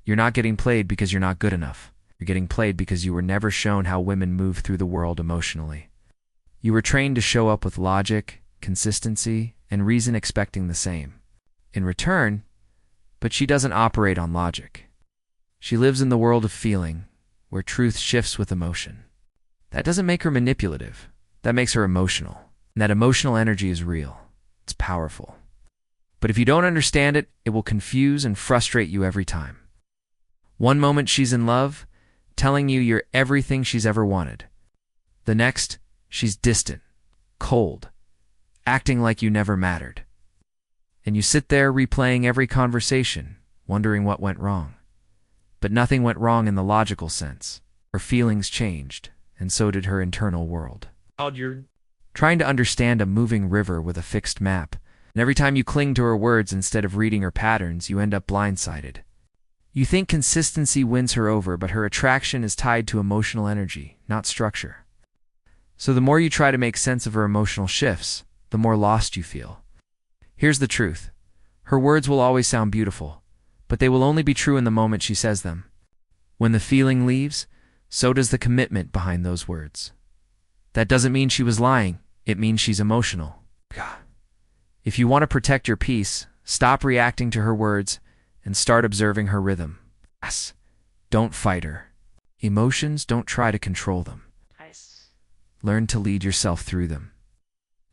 You're not getting played because you're not good enough. You're getting played because you were never shown how women move through the world emotionally. You were trained to show up with logic, consistency, and reason, expecting the same in return, but she doesn't operate on logic. She lives in the world of feeling, where truth shifts with emotion. That doesn't make her manipulative. That makes her emotional. And that emotional energy is real. It's powerful. But if you don't understand it, it will confuse and frustrate you every time. One moment she's in love, telling you you're everything she's ever wanted. The next, she's distant, cold, acting like you never mattered. And you sit there replaying every conversation, wondering what went wrong. But nothing went wrong in the logical sense. Her feelings changed, and so did her internal world. You're trying to understand a moving river with a fixed map, and every time you cling to her words instead of reading her patterns, you end up blindsided. You think consistency wins her over, but her attraction is tied to emotional energy, not structure. So the more you try to make sense of her emotional shifts, the more lost you feel. Here's the truth. Her words will always sound beautiful, but they will only be true in the moment she says them. When the feeling leaves, so does the commitment behind those words. That doesn't mean she was lying. It means she's emotional. God. If you want to protect your peace, stop reacting to her words and start observing her rhythm. Yes. Don't fight her. Emotions, don't try to control them. Nice. Learn to lead yourself through them.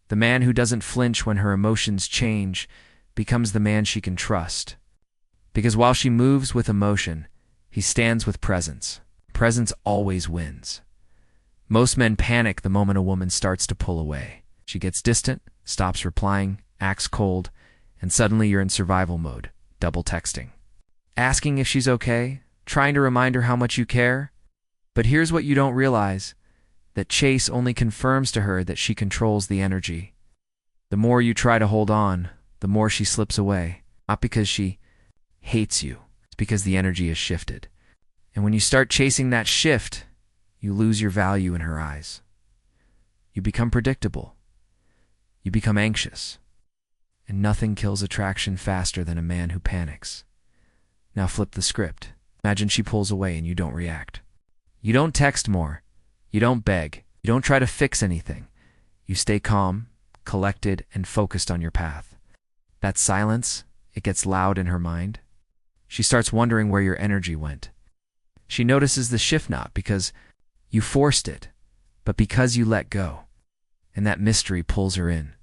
The man who doesn't flinch when her emotions change becomes the man she can trust. Because while she moves with emotion, he stands with presence. Presence always wins. Most men panic the moment a woman starts to pull away. She gets distant, stops replying, acts cold, and suddenly you're in survival mode, double texting. Asking if she's okay, trying to remind her how much you care. But here's what you don't realize, that chase only confirms to her that she controls the energy. The more you try to hold on, the more she slips away. Not because she hates you, it's because the energy has shifted. And when you start chasing that shift, you lose your value in her eyes. You become predictable. You become anxious. And nothing kills attraction faster than a man who panics. Now flip the script. Imagine she pulls away and you don't react. You don't text more. You don't beg. You don't try to fix anything. You stay calm, collected, and focused on your path. That silence, it gets loud in her mind. She starts wondering where your energy went. She notices the shift not because you forced it, but because you let go. And that mystery pulls her in.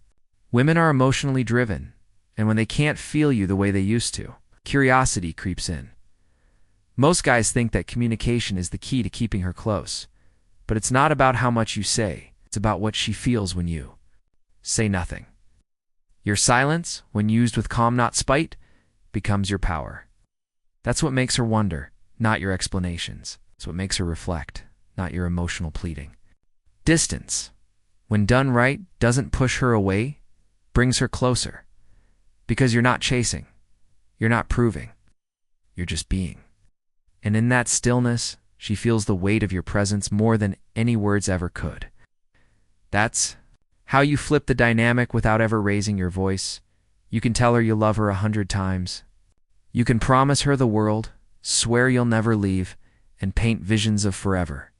Women are emotionally driven, and when they can't feel you the way they used to, curiosity creeps in. Most guys think that communication is the key to keeping her close, but it's not about how much you say, it's about what she feels when you say nothing. Your silence, when used with calm, not spite, becomes your power. That's what makes her wonder, not your explanations. It's what makes her reflect, not your emotional pleading. Distance, when done right, doesn't push her away, brings her closer. Because you're not chasing, you're not proving, you're just being. And in that stillness, she feels the weight of your presence more than any words ever could. That's how you flip the dynamic without ever raising your voice. You can tell her you love her 100 times. You can promise her the world, swear you'll never leave, and paint visions of forever.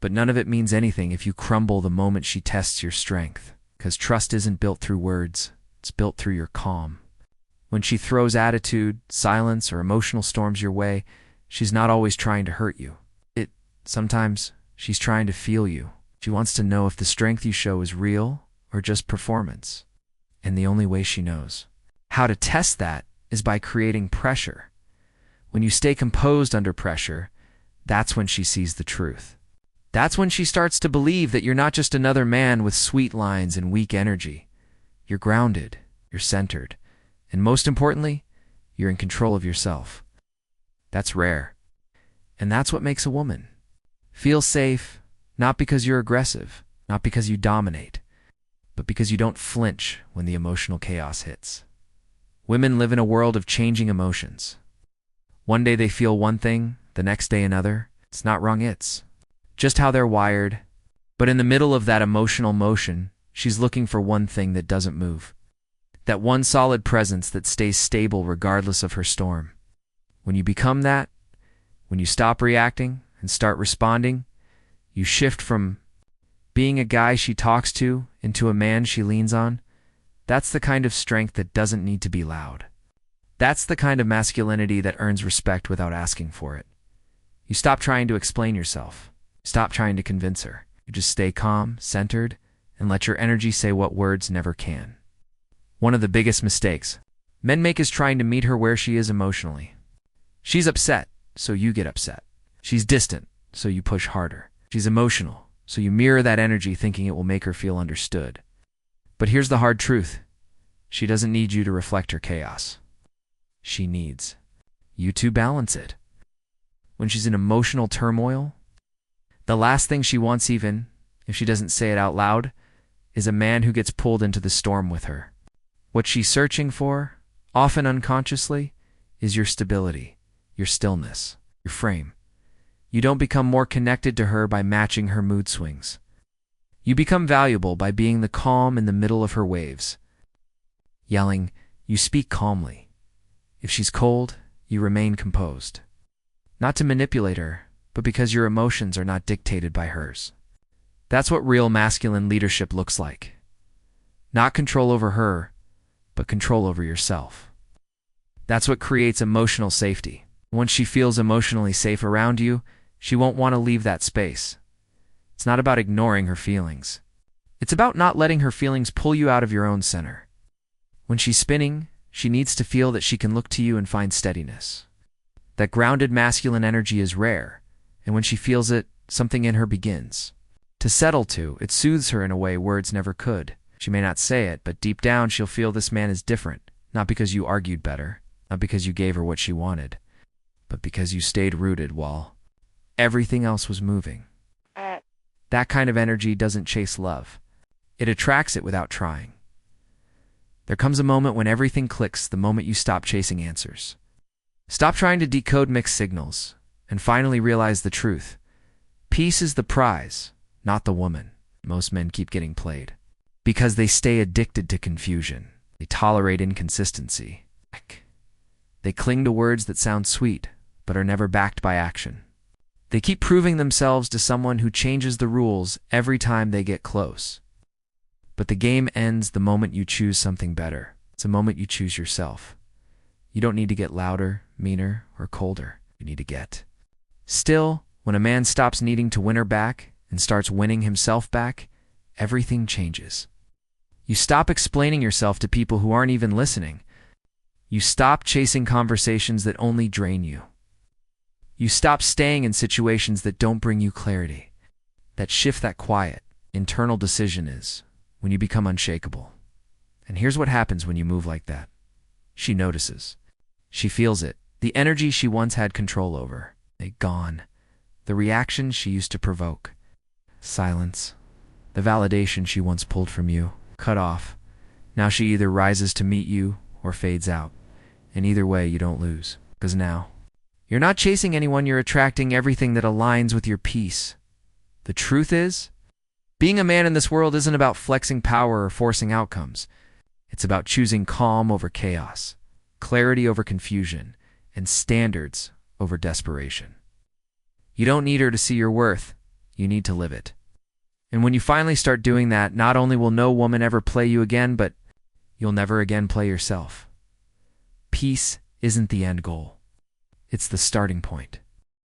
But none of it means anything if you crumble the moment she tests your strength. Because trust isn't built through words, it's built through your calm. When she throws attitude, silence, or emotional storms your way, she's not always trying to hurt you. Sometimes she's trying to feel you. She wants to know if the strength you show is real or just performance. And the only way she knows how to test that is by creating pressure. When you stay composed under pressure, that's when she sees the truth. That's when she starts to believe that you're not just another man with sweet lines and weak energy. You're grounded, you're centered, and most importantly, you're in control of yourself. That's rare. And that's what makes a woman feel safe, not because you're aggressive, not because you dominate, but because you don't flinch when the emotional chaos hits. Women live in a world of changing emotions. One day they feel one thing, the next day another. It's not wrong, it's just how they're wired. But in the middle of that emotional motion, she's looking for one thing that doesn't move. That one solid presence that stays stable regardless of her storm. When you become that, When you stop reacting and start responding, you shift from being a guy she talks to into a man she leans on. That's the kind of strength that doesn't need to be loud. That's the kind of masculinity that earns respect without asking for it. You stop trying to explain yourself. Stop trying to convince her. You just stay calm, centered, and let your energy say what words never can. One of the biggest mistakes men make is trying to meet her where she is emotionally. She's upset, so you get upset. She's distant, so you push harder. She's emotional, so you mirror that energy thinking it will make her feel understood. But here's the hard truth. She doesn't need you to reflect her chaos. She needs you to balance it. When she's in emotional turmoil, the last thing she wants, even if she doesn't say it out loud, is a man who gets pulled into the storm with her. What she's searching for, often unconsciously, is your stability, your stillness, your frame. You don't become more connected to her by matching her mood swings. You become valuable by being the calm in the middle of her waves. Yelling, you speak calmly. If she's cold, you remain composed. Not to manipulate her, but because your emotions are not dictated by hers. That's what real masculine leadership looks like. Not control over her, but control over yourself. That's what creates emotional safety. Once she feels emotionally safe around you, she won't want to leave that space. It's not about ignoring her feelings. It's about not letting her feelings pull you out of your own center. When she's spinning, she needs to feel that she can look to you and find steadiness. That grounded masculine energy is rare, and when she feels it, something in her begins to settle to. It soothes her in a way words never could. She may not say it, but deep down she'll feel this man is different, not because you argued better, not because you gave her what she wanted, but because you stayed rooted while everything else was moving. That kind of energy doesn't chase love. It attracts it without trying. There comes a moment when everything clicks, the moment you stop chasing answers. Stop trying to decode mixed signals, and finally realize the truth. Peace is the prize, not the woman. Most men keep getting played because they stay addicted to confusion. They tolerate inconsistency. They cling to words that sound sweet, but are never backed by action. They keep proving themselves to someone who changes the rules every time they get close. But the game ends the moment you choose something better. It's the moment you choose yourself. You don't need to get louder, meaner, or colder. You need to get still. When a man stops needing to win her back and starts winning himself back, everything changes. You stop explaining yourself to people who aren't even listening. You stop chasing conversations that only drain you. You stop staying in situations that don't bring you clarity. That shift, that quiet, internal decision is when you become unshakable. And here's what happens when you move like that. She notices. She feels it. The energy she once had control over. Gone. The reaction she used to provoke. Silence. The validation she once pulled from you. Cut off. Now she either rises to meet you or fades out. And either way, you don't lose. Because now, you're not chasing anyone, you're attracting everything that aligns with your peace. The truth is, being a man in this world isn't about flexing power or forcing outcomes. It's about choosing calm over chaos, clarity over confusion, and standards over desperation. You don't need her to see your worth, you need to live it. And when you finally start doing that, not only will no woman ever play you again, but you'll never again play yourself. Peace isn't the end goal. It's the starting point.